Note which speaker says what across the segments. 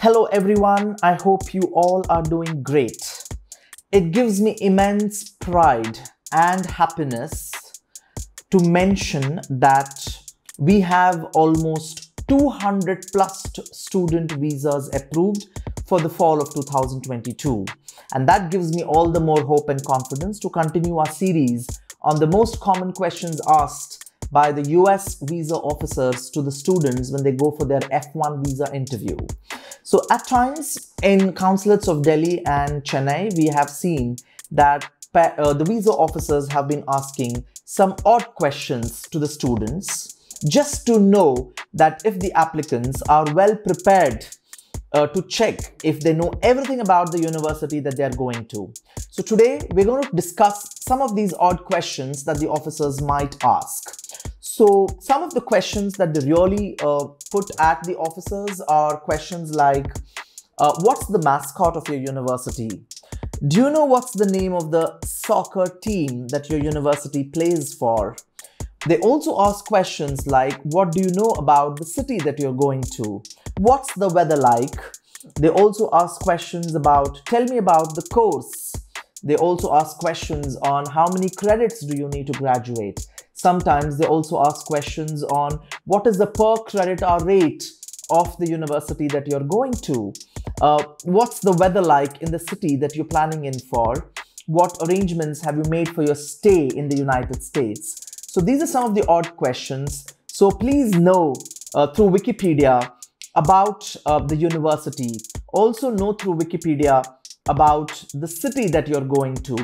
Speaker 1: Hello everyone, I hope you all are doing great. It gives me immense pride and happiness to mention that we have almost 200 plus student visas approved for the fall of 2022. And that gives me all the more hope and confidence to continue our series on the most common questions asked by the US visa officers to the students when they go for their F1 visa interview. So at times in consulates of Delhi and Chennai, we have seen that the visa officers have been asking some odd questions to the students just to know that if the applicants are well prepared to check if they know everything about the university that they are going to. So today we're going to discuss some of these odd questions that the officers might ask. So some of the questions that they really put at the officers are questions like, what's the mascot of your university? Do you know what's the name of the soccer team that your university plays for? They also ask questions like, what do you know about the city that you're going to? What's the weather like? They also ask questions about, tell me about the course. They also ask questions on how many credits do you need to graduate? Sometimes they also ask questions on what is the per credit hour rate of the university that you're going to? What's the weather like in the city that you're planning in for? What arrangements have you made for your stay in the United States? So these are some of the odd questions. So please know through Wikipedia about the university. Also know through Wikipedia about the city that you're going to.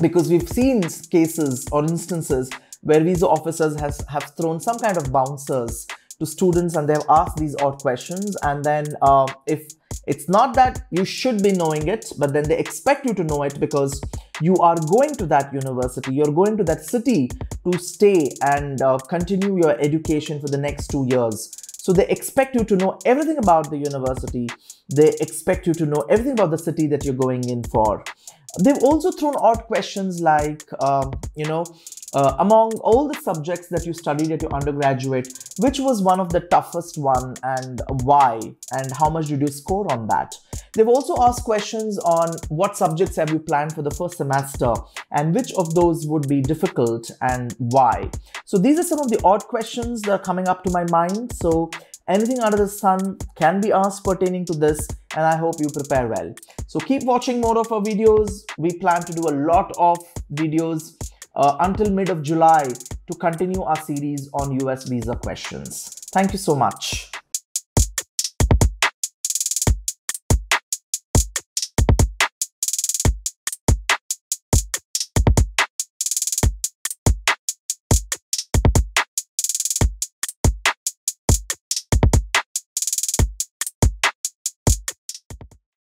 Speaker 1: Because we've seen cases or instances where visa officers have thrown some kind of bouncers to students and they've asked these odd questions, and then if it's not that you should be knowing it, but then they expect you to know it because you are going to that university, you're going to that city to stay and continue your education for the next 2 years. So they expect you to know everything about the university. They expect you to know everything about the city that you're going in for. They've also thrown odd questions like, among all the subjects that you studied at your undergraduate, which was one of the toughest one and why? And how much did you score on that? They've also asked questions on what subjects have you planned for the first semester and which of those would be difficult and why? So these are some of the odd questions that are coming up to my mind. So anything under the sun can be asked pertaining to this, and I hope you prepare well. So keep watching more of our videos. We plan to do a lot of videos until mid of July to continue our series on US visa questions. Thank you so much.